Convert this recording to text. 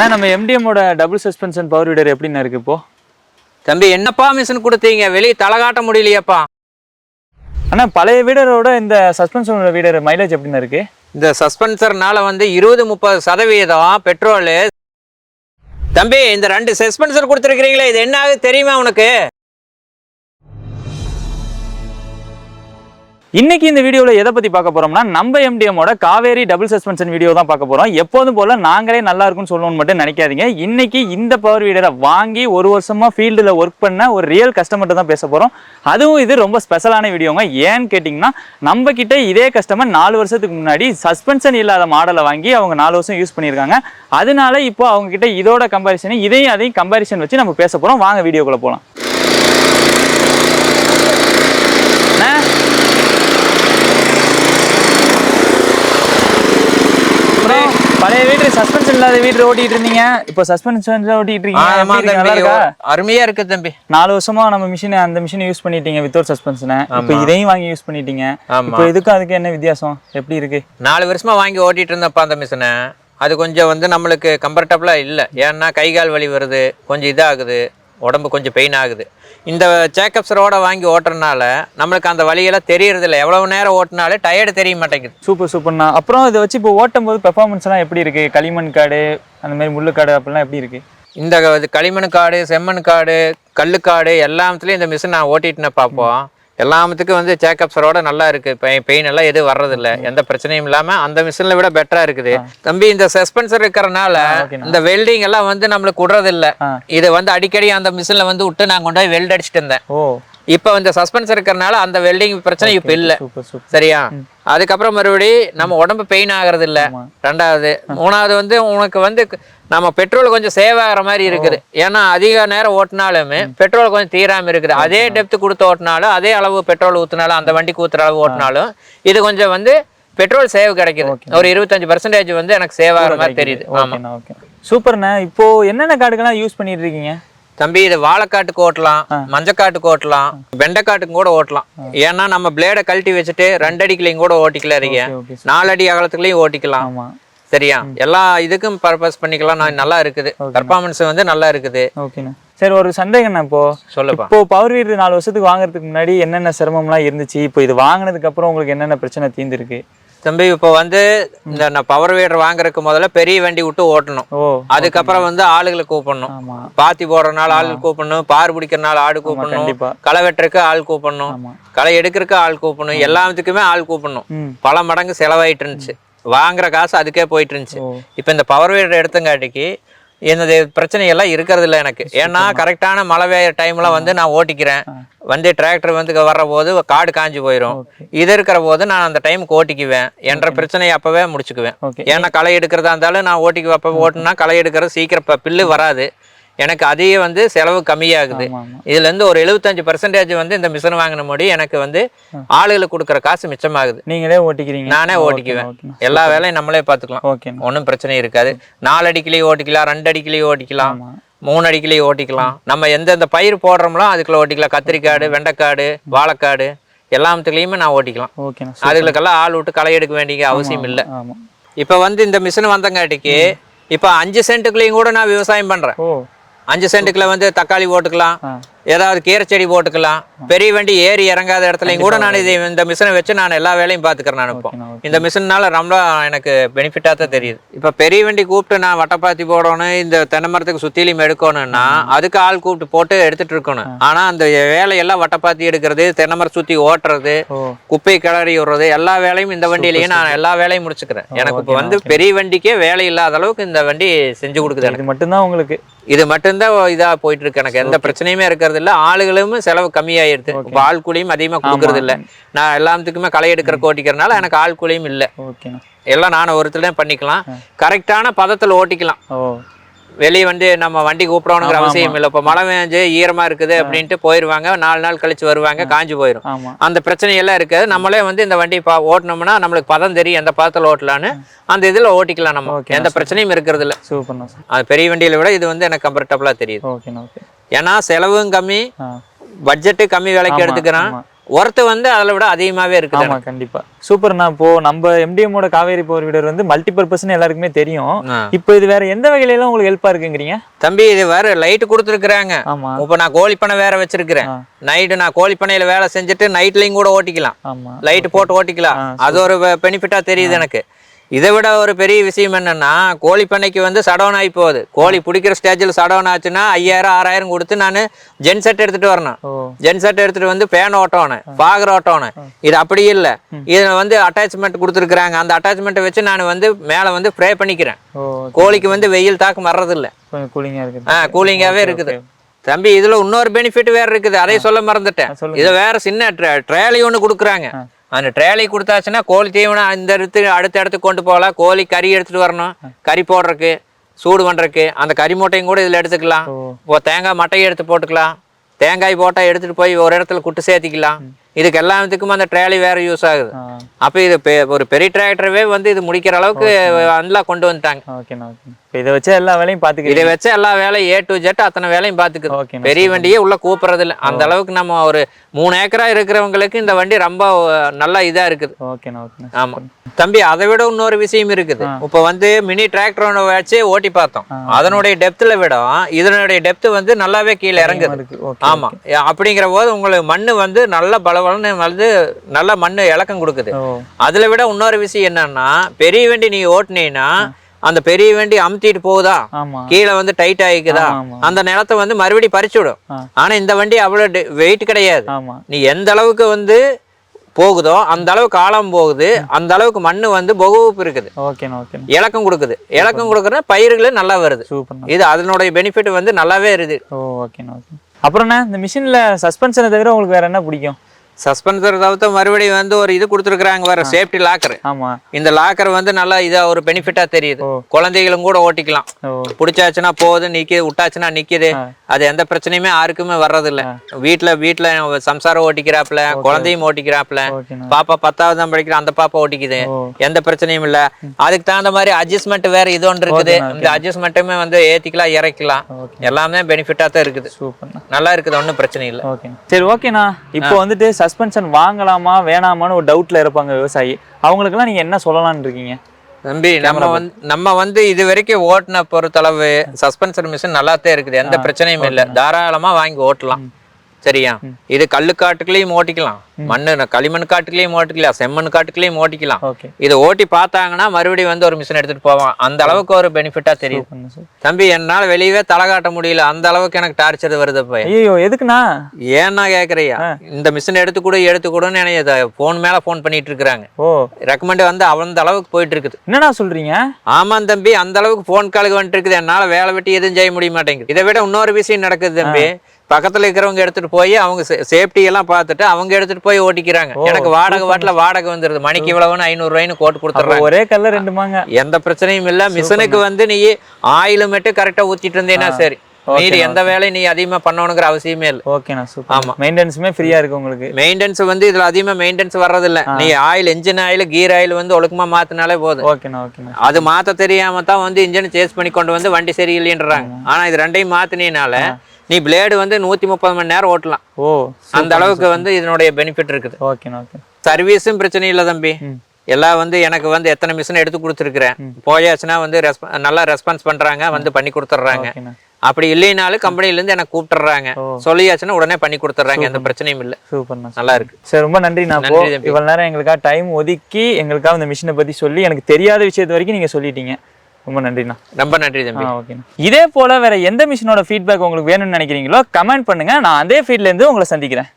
நம்ம MDM-ஓட double suspension power வீடர் எப்படின்னு இருக்கு இப்போ? தம்பி என்னப்பா மிஷின் கொடுத்தீங்க, வெளியே தலை காட்ட முடியலையாப்பா. ஆனால் பழைய வீடரோட இந்த சஸ்பென்ஷனோட வீடர் மைலேஜ் எப்படின்னு இருக்கு? இந்த சஸ்பென்சர்னால வந்து 20-30% பெட்ரோலு. தம்பி இந்த 2 சஸ்பென்சர் கொடுத்துருக்கிறீங்களே, இது என்ன ஆகுது தெரியுமா உனக்கு? இன்னைக்கு இந்த வீடியோவில் எதை பற்றி பார்க்க போகிறோம்னா, நம்ம MDM-ஓட காவேரி டபுள் சஸ்பென்ஷன் வீடியோ தான் பார்க்க போகிறோம். எப்போதும் போல் நாங்களே நல்லா இருக்குன்னு சொல்லணும்னு மட்டும் நினைக்காதீங்க. இன்னைக்கு இந்த பவர் வீடரை வாங்கி 1 வருஷமாக ஃபீல்டில் ஒர்க் பண்ண ஒரு ரியல் கஸ்டமர்கிட்ட தான் பேச போகிறோம். அதுவும் இது ரொம்ப ஸ்பெஷலான வீடியோங்க. ஏன்னு கேட்டிங்கன்னா, நம்ம கிட்ட இதே கஸ்டமர் 4 வருஷத்துக்கு முன்னாடி சஸ்பென்ஷன் இல்லாத மாடலை வாங்கி அவங்க 4 வருஷம் யூஸ் பண்ணியிருக்காங்க. அதனால இப்போ அவங்க கிட்ட இதோட கம்பேரிசன், அதையும் கம்பேரிசன் வச்சு நம்ம பேச போகிறோம். வாங்க வீடியோக்குள்ளே போகலாம். பழைய வீடு சஸ்பென்ஷன் இல்லாத வீடு ஓட்டிட்டு இருந்தீங்க, இப்போ சஸ்பென்ஷன் ஓட்டிட்டு இருக்கீங்க. அருமையா இருக்கு தம்பி. 4 வருஷமா நம்ம அந்த மிஷினை யூஸ் பண்ணிட்டீங்க வித்தவுட் சஸ்பென்ஷனை. இப்போ இதையும் வாங்கி யூஸ் பண்ணிட்டீங்க. இப்போ இதுக்கும் அதுக்கு என்ன வித்தியாசம், எப்படி இருக்கு? 4 வருஷமா வாங்கி ஓட்டிட்டு இருந்தப்பா அந்த மிஷினை. அது கொஞ்சம் வந்து நம்மளுக்கு கம்ஃபர்டபுளா இல்லை. ஏன்னா கை கால் வலி வருது, கொஞ்சம் இதாகுது, உடம்பு கொஞ்சம் பெயின் ஆகுது. இந்த சேக்கப்ஸரோட வாங்கி ஓட்டுறதுனால நம்மளுக்கு அந்த வழியெல்லாம் தெரியறதில்ல. எவ்வளவு நேரம் ஓட்டினாலே டயர்டு தெரிய மாட்டேங்குது. சூப்பர்ண்ணா. அப்புறம் இதை வச்சு இப்போ ஓட்டும் போது பெர்ஃபார்மன்ஸ்லாம் எப்படி இருக்கு? களிமண் காடு அந்த மாதிரி முள்ளு காடு அப்படிலாம் எப்படி இருக்கு? இந்த களிமண் காடு, செம்மண் காடு, கல்லுக்காடு எல்லாத்துலேயும் இந்த மிஷின் நான் ஓட்டிட்டுன்னு பார்ப்போம். எல்லாத்துக்கும் வந்து சேக்கப்ஸரோட நல்லா இருக்கு. பெயின் எல்லாம் எதுவும் வர்றதில்லை, எந்த பிரச்சனையும் இல்லாம அந்த மிஷின்ல விட பெட்டரா இருக்குது தம்பி. இந்த சஸ்பென்சர் இருக்கிறனால இந்த வெல்டிங் எல்லாம் வந்து நம்மளுக்கு விடுறதில்லை. இது வந்து அடிக்கடி அந்த மிஷின்ல வந்து விட்டு நான் கொண்டு போய் வெல்ட் அடிச்சுட்டு இருந்தேன். இப்போ இந்த சஸ்பென்சர் இருக்கிறனால அந்த வெல்டிங் பிரச்சனை இப்ப இல்ல. சரியா? அதுக்கப்புறம் மறுபடி நம்ம உடம்பு பெயின் ஆகிறது இல்ல. 2வது 3வது வந்து உனக்கு வந்து நம்ம பெட்ரோல் கொஞ்சம் சேவ் ஆகிற மாதிரி இருக்குது. ஏன்னா அதிக நேரம் ஓட்டினாலுமே பெட்ரோல் கொஞ்சம் தீராம இருக்குது. அதே டெப்த் கொடுத்து ஓட்டினாலும், அதே அளவு பெட்ரோல் ஊத்தினாலும், அந்த வண்டிக்கு ஊத்துற அளவு ஓட்டினாலும் இது கொஞ்சம் வந்து பெட்ரோல் சேவ் கிடைக்குது. ஒரு 25% வந்து எனக்கு சேவ் ஆகிற மாதிரி தெரியுது. ஆமா, சூப்பர்ண்ணா. இப்போ என்னென்ன காடுகள்லாம் யூஸ் பண்ணிட்டு இருக்கீங்க தம்பி? இது வாழைக்காட்டுக்கு ஓட்டலாம், மஞ்சக்காட்டுக்கு ஓட்டலாம், வெண்டைக்காட்டுக்கும் கூட ஓட்டலாம். ஏன்னா நம்ம பிளேடை கழட்டி வச்சுட்டு 2 அடிக்குலையும் கூட ஓட்டிக்கலாம், இருக்கீங்க 4 அடி அகலத்துக்குலையும் ஓட்டிக்கலாம். சரியா? எல்லா இதுக்கும் பர்பஸ் பண்ணிக்கலாம். நல்லா இருக்குது, பர்ஃபார்மன்ஸ் வந்து நல்லா இருக்குது. சரி, ஒரு சந்தேகம். இப்போ சொல்லுப்பா. இப்போ பவர் வீடர் 4 வருஷத்துக்கு வாங்குறதுக்கு முன்னாடி என்னென்ன சிரமம்லாம் இருந்துச்சு? இப்போ இது வாங்கினதுக்கு அப்புறம் உங்களுக்கு என்னென்ன பிரச்சனை தீர்ந்துருக்கு தம்பி? இப்போ வந்து இந்த பவர் வீடர் வாங்குறதுக்கு முதல்ல பெரிய வண்டி விட்டு ஓட்டணும். அதுக்கப்புறம் வந்து ஆளுகளை கூப்பிடணும். பாத்தி போடுறதுனால ஆள் கூப்பிடணும், பார் பிடிக்கிறதுனால ஆடு கூப்பிடணும், களை வெட்டுறதுக்கு ஆள் கூப்பிடணும், களை எடுக்கிறதுக்கு ஆள் கூப்பிடணும், எல்லாத்துக்குமே ஆள் கூப்பிடணும். பல மடங்கு செலவாயிட்டு இருந்துச்சு. வாங்குற காசு அதுக்கே போயிட்டு இருந்துச்சு. இப்ப இந்த பவர் வீடர் எடுத்தங்காட்டிக்கு என்னது பிரச்சனை எல்லாம் இருக்கிறது இல்லை எனக்கு. ஏன்னா கரெக்டான மழை பெய்ய டைம்ல வந்து நான் ஓட்டிக்கிறேன். வந்து டிராக்டர் வந்து வர்ற போது காடு காஞ்சி போயிடும். இது இருக்கிற போது நான் அந்த டைமுக்கு ஓட்டிக்குவேன். என்ற பிரச்சனையை அப்பவே முடிச்சுக்குவேன். ஏன்னா களை எடுக்கிறதா இருந்தாலும் நான் ஓட்டுனா களை எடுக்கிறது சீக்கிரம் பில்லு வராது. எனக்கு அதையே வந்து செலவு கம்மியாகுது. இதுல இருந்து ஒரு 75% வந்து இந்த மிஷின் வாங்கின முடி எனக்கு வந்து ஆளுகளுக்கு கொடுக்குற காசு மிச்சமாகுது. நீங்களே ஓட்டிக்கிறீங்க? நானே ஓட்டிக்குவேன். எல்லா வேலையும் நம்மளே பாத்துக்கலாம். ஒன்றும் பிரச்சனை இருக்காது. 4 அடிக்குள்ளேயே ஓட்டிக்கலாம், 2 அடிக்குள்ளேயே ஓட்டிக்கலாம், 3 அடிக்குள்ளேயே ஓட்டிக்கலாம். நம்ம எந்தெந்த பயிர் போடுறோமோ அதுக்குள்ள ஓட்டிக்கலாம். கத்திரிக்காடு, வெண்டைக்காடு, வாழைக்காடு எல்லாத்துலயுமே நான் ஓட்டிக்கலாம். அதுகளுக்கெல்லாம் ஆள் விட்டு களை எடுக்க வேண்டிய அவசியம் இல்லை. இப்ப வந்து இந்த மிஷின் வந்தங்காட்டிக்கு இப்ப 5 சென்ட்டுக்குள்ளேயும் கூட நான் விவசாயம் பண்றேன். 5 சென்ட்டுக்குள்ள வந்து தக்காளி போட்டுக்கலாம், ஏதாவது கீரை செடி போட்டுக்கலாம். பெரிய வண்டி ஏறி இறங்காத இடத்துலையும் கூட நான் இந்த மிஷினை வச்சு நான் எல்லா வேலையும் பார்த்துக்கிறேன். நான் இப்போ இந்த மிஷினால ரொம்ப எனக்கு பெனிஃபிட்டா தான் தெரியுது. இப்போ பெரிய வண்டி கூப்பிட்டு நான் வட்டப்பாத்தி போடணும், இந்த தென்னை மரத்துக்கு சுத்திலையும் எடுக்கணும்னா அதுக்கு ஆள் கூப்பிட்டு போட்டு எடுத்துட்டு இருக்கணும். ஆனா அந்த வேலையெல்லாம் வட்டப்பாத்தி எடுக்கிறது, தென்னை மரம் சுத்தி ஓட்டுறது, குப்பை கிளறி விடுறது, எல்லா வேலையும் இந்த வண்டியிலேயே நான் எல்லா வேலையும் முடிச்சுக்கிறேன். எனக்கு இப்போ வந்து பெரிய வண்டிக்கே வேலை இல்லாத அளவுக்கு இந்த வண்டி செஞ்சு கொடுக்குது. எனக்கு மட்டும்தான் உங்களுக்கு இது மட்டும்தான் இதா போயிட்டு இருக்கு. எனக்கு எந்த பிரச்சனையுமே இருக்கிறது இல்லை. ஆளுகளும் செலவு கம்மியாயிருது. இப்போ ஆள் கூலியும் அதிகமா கொடுக்கறது இல்லை. நான் எல்லாத்துக்குமே களை எடுக்கிற ஓட்டிக்கிறதுனால எனக்கு ஆள் கூலியும் இல்லை. எல்லாம் நான் ஒருத்தர் தான் பண்ணிக்கலாம். கரெக்டான பதத்துல ஓட்டிக்கலாம். வெளியே வந்து நம்ம வண்டி கூப்பிடணுங்கிற அவசியம் இல்லை. இப்போ மழை பெஞ்சு ஈரமா இருக்குது அப்படின்ட்டு போயிடுவாங்க. 4 நாள் கழிச்சு வருவாங்க, காஞ்சி போயிடும். அந்த பிரச்சனையெல்லாம் இருக்காது. நம்மளே வந்து இந்த வண்டி ஓட்டணும்னா நம்மளுக்கு பதம் தெரியும், எந்த பதத்துல ஓட்டலான்னு அந்த இதுல ஓட்டிக்கலாம். நம்ம எந்த பிரச்சனையும் இருக்கிறது இல்லை. அது பெரிய வண்டியில விட இது வந்து எனக்கு கம்ஃபர்டபுளா தெரியுது. ஏன்னா செலவும் கம்மி, பட்ஜெட்டு கம்மி விலைக்கு எடுத்துக்கிறான். ஒர்த்து வந்து அதில் விட அதிகமாகவே இருக்குது. ஆமா கண்டிப்பா சூப்பர்ண்ணா. இப்போ நம்ம எம்டிஎம்மோட காவேரி பவர் வீடர் வந்து மல்டி பர்பஸ்ன்னு எல்லாருக்குமே தெரியும். இப்போ இது வேற எந்த வகையில எல்லாம் உங்களுக்கு ஹெல்ப்பா இருக்குங்கிறீங்க? தம்பி இது வேற லைட் கொடுத்துருக்குறாங்க. ஆமா. இப்போ நான் கோழிப்பண்ணை வேற வச்சிருக்கிறேன். நைட்டு நான் கோழிப்பண்ணையில வேலை செஞ்சுட்டு நைட்லையும் கூட ஓட்டிக்கலாம். ஆமா. லைட் போட்டு ஓட்டிக்கலாம். அது ஒரு பெனிஃபிட்டா தெரியுது எனக்கு. இதை விட ஒரு பெரிய விஷயம் என்னன்னா கோழி பண்ணைக்கு வந்து சடவுன் ஆகி போகுது. கோழி பிடிக்கிற ஸ்டேஜில் சடவுன் ஆச்சுன்னா 5000 6000 கொடுத்து நான் ஜென்செட் எடுத்துட்டு வரணும். ஜென்செட் எடுத்துட்டு வந்து பேன் ஓட்டணும், பாகர் ஓட்டணும். இது அப்படி இல்லை. இதில் வந்து அட்டாச்மெண்ட் கொடுத்துருக்குறாங்க. அந்த அட்டாச்மெண்ட்டை வச்சு நான் வந்து மேலே வந்து ஸ்ப்ரே பண்ணிக்கிறேன். கோழிக்கு வந்து வெயில் தாக்கம் வர்றதில்லை, கூலிங்காகவே இருக்குது. தம்பி இதுல இன்னொரு பெனிஃபிட் வேற இருக்குது, அதை சொல்ல மறந்துட்டேன். இது வேற சின்ன ட்ரேலி ஒன்று கொடுக்குறாங்க. அந்த ட்ரேலி கொடுத்தாச்சுன்னா கோழி தீவனம் இந்த அடுத்த இடத்துக்கு கொண்டு போகலாம். கோழி கறி எடுத்துட்டு வரணும், கறி போடுறதுக்கு சூடு பண்றதுக்கு அந்த கறி மூட்டையும் கூட இதுல எடுத்துக்கலாம். இப்போ தேங்காய் மட்டையை எடுத்து போட்டுக்கலாம். தேங்காய் போட்டா எடுத்துட்டு போய் ஒரு இடத்துல குட்டு சேர்த்திக்கலாம். இதுக்கு எல்லாத்துக்கும் அந்த ட்ரேலி வேற யூஸ் ஆகுது. அப்ப இது ஒரு பெரிய டிராக்டரவே வந்து இது முடிக்கிற அளவுக்கு நல்லா கொண்டு வந்துட்டாங்க. இதை வச்சு எல்லா வேலையும் பாத்துக்க, இதை வச்சு எல்லா வேலையும் A to Z அத்தனை வேலையும் பாத்துக்குது. பெரிய வண்டியே உள்ள கூப்பிடுறது இல்லை. அந்த அளவுக்கு நம்ம ஒரு 3 ஏக்கரா இருக்கிறவங்களுக்கு இந்த வண்டி ரொம்ப நல்லா இதா இருக்குது. ஆமா தம்பி, அதை விட இன்னொரு விஷயம் இருக்குது. இப்ப வந்து மினி டிராக்டர் வச்சு ஓட்டி பார்த்தோம். அதனுடைய டெப்த்ல விட இதனுடைய டெப்த் வந்து நல்லாவே கீழே இறங்குது. ஆமா, அப்படிங்கிற போது உங்களுக்கு மண்ணு வந்து நல்ல பலவலன்னு வந்து நல்ல மண்ணு இலக்கம் கொடுக்குது. அதுல விட இன்னொரு விஷயம் என்னன்னா பெரிய வண்டி நீ ஓட்டுனீங்கன்னா அந்த பெரிய வண்டி அமுத்திட்டு போகுதா, கீழே வந்து டைட் ஆகிக்குதா, அந்த நிலத்தை வந்து மறுபடியும் பறிச்சு விடும். ஆனா இந்த வண்டி அவ்வளவு வெயிட் கிடையாது. நீ எந்த அளவுக்கு வந்து போகுதோ அந்த அளவுக்கு ஆழம் போகுது, அந்த அளவுக்கு மண்ணு வந்து பொகுப்பு இருக்குது, இலக்கம் கொடுக்குது. இலக்கம் கொடுக்குற பயிர்களே நல்லா வருது. இது அதனுடைய பெனிஃபிட் வந்து நல்லாவே இருக்குது. அப்புறம் இந்த மிஷின்ல சஸ்பென்ஷனை தவிர உங்களுக்கு வேற என்ன பிடிக்கும்? சஸ்பென்சர் தவிர்த்து மறுபடியும் வந்து ஒரு இது கொடுத்துருக்காங்க வேற, சேஃப்டி லாக்கர். இந்த லாக்கர் வந்து நல்லா இதா ஒரு பெனிஃபிட்டா தெரியுது. குழந்தைகளும் கூட ஓட்டிக்கலாம். பிடிச்சாச்சுன்னா போகுது, விட்டாச்சுன்னா நிக்குது. அது எந்த பிரச்சனையுமே யாருக்குமே வர்றதில்ல. வீட்டுல சம்சாரம் ஓட்டிக்கிறாப்புல, குழந்தையும் ஓட்டிக்கிறாப்புல, பாப்பா 10வது தான் படிக்கிற அந்த பாப்பா ஓட்டிக்குது. எந்த பிரச்சனையும் இல்ல. அதுக்கு தகுந்த மாதிரி அட்ஜஸ்ட்மெண்ட் வேற இது ஒன்று இருக்குது. இந்த அட்ஜஸ்ட்மெண்ட்டுமே வந்து ஏத்திக்கலாம் இறக்கலாம், எல்லாமே பெனிஃபிட்டா தான் இருக்குது. நல்லா இருக்குது, ஒன்றும் பிரச்சனை இல்லை. சரி ஓகேண்ணா. இப்போ வந்துட்டு சஸ்பென்ஷன் வாங்கலாமா வேணாமான்னு ஒரு டவுட்ல இருப்பாங்க விவசாயி. அவங்களுக்குலாம் நீங்க என்ன சொல்லலாம்னு இருக்கீங்க? தம்பி நம்ம வந்து இது வரைக்கும் ஓட்டின பொறுத்தளவு சஸ்பென்சர் மிஷின் நல்லாத்தான் இருக்குது, எந்த பிரச்சனையும் இல்லை. தாராளமா வாங்கி ஓட்டலாம். சரியா? இது கல்லு காட்டுக்குள்ளேயும் ஓட்டிக்கலாம், களிமண் காட்டுக்குள்ளேயும் ஓட்டிக்கலாம், செம்மண் காட்டுக்குள்ளேயும் ஓட்டிக்கலாம். இதை ஓட்டி பார்த்தாங்கன்னா மறுபடியும் வந்து ஒரு மிஷின் எடுத்துட்டு போவான். அந்த அளவுக்கு ஒரு பெனிஃபிட்டா தெரியும். தம்பி என்னால வெளியவே தலை காட்ட முடியல, அந்த அளவுக்கு எனக்கு டார்ச்சர் வருது. ஐயோ எதுக்குண்ணா? ஏன்னா கேக்குறியா, இந்த மிஷின் எடுத்துக்கூடன்னு எனக்கு போன் மேல போன் பண்ணிட்டு இருக்கிறாங்க. ரெக்கமெண்ட் வந்து அந்த அளவுக்கு போயிட்டு இருக்குது. என்னடா சொல்றீங்க? ஆமா தம்பி, அந்த அளவுக்கு போன் காலுக்கு வந்துட்டு இருக்குது. என்னால வேலை வெட்டி எதுவும் செய்ய முடிய மாட்டேங்குது. இதை விட இன்னொரு விஷயம் நடக்குது தம்பி. பக்கத்துல இருக்கிறவங்க எடுத்துட்டு போய் அவங்க சேஃப்டி எல்லாம் பார்த்துட்டு அவங்க எடுத்துட்டு போய் ஓட்டிக்கிறாங்க. எனக்கு வாடகை வந்துருது. மணிக்கு இவ்வளவுன்னு 500 ரூபாய்னு கோட் கொடுத்துறாங்க. ஒரே கல்ல 2 மாங்க. எந்த பிரச்சனையும் இல்ல. மிஷினுக்கு வந்து நீ ஆயில் மட்டும் கரெக்டா ஊத்திட்டு இருந்தேன்னா சரி, மீறி எந்த வேலையும் நீ அதிகமா பண்ணணுங்கிற அவசியமே இல்லை. ஆமா, மெயின்டெனன்ஸுமே ஃப்ரீயா இருக்கு உங்களுக்கு. மெயின்டெனன்ஸ் வந்து இதுல அதிகமா மெயின்டெனன்ஸ் வர்றதில்ல. நீ oil, engine oil, gear oil வந்து ஒழுக்கமா மாத்தினாலே போதும். அது மாத்த தெரியாம தான் வந்து இன்ஜின் சேஸ் பண்ணி கொண்டு வந்து வண்டி சரியில்லைன்றாங்க. ஆனா இது ரெண்டையும் மாத்தினால நீ பிளேடு வந்து 130 மணி நேரம் ஓட்டலாம். அந்த அளவுக்கு வந்து இதனுடைய பெனிஃபிட் இருக்குது. சர்வீஸும் பிரச்சனை இல்லை தம்பி. எல்லாம் வந்து எனக்கு வந்து எத்தனை மிஷின் எடுத்து கொடுத்துருக்கிறேன். போயாச்சுன்னா வந்து நல்லா ரெஸ்பான்ஸ் பண்றாங்க, வந்து பண்ணி கொடுத்துட்றாங்க. அப்படி இல்லைனாலும் கம்பெனில இருந்து எனக்கு கூப்பிட்டுறாங்க, சொல்லியாச்சுன்னா உடனே பண்ணி கொடுத்துட்றாங்க. எந்த பிரச்சனையும் இல்லை. நல்லா இருக்கு. சரி, ரொம்ப நன்றி. நான் இவ்வளவு நேரம் எங்களுக்காக டைம் ஒதுக்கி எங்களுக்காக இந்த மிஷினை பத்தி சொல்லி எனக்கு தெரியாத விஷயத்து வரைக்கும் நீங்க சொல்லிட்டீங்க. ரொம்ப நன்றிண்ணா. ரொம்ப நன்றி தம்பி. ஓகேண்ணா. இதே போல வேற எந்த மிஷினோட ஃபீட்பேக் உங்களுக்கு வேணும்னு நினைக்கிறீங்களோ கமெண்ட் பண்ணுங்க. நான் அதே ஃபீல்ட்ல இருந்து உங்களை சந்திக்கிறேன்.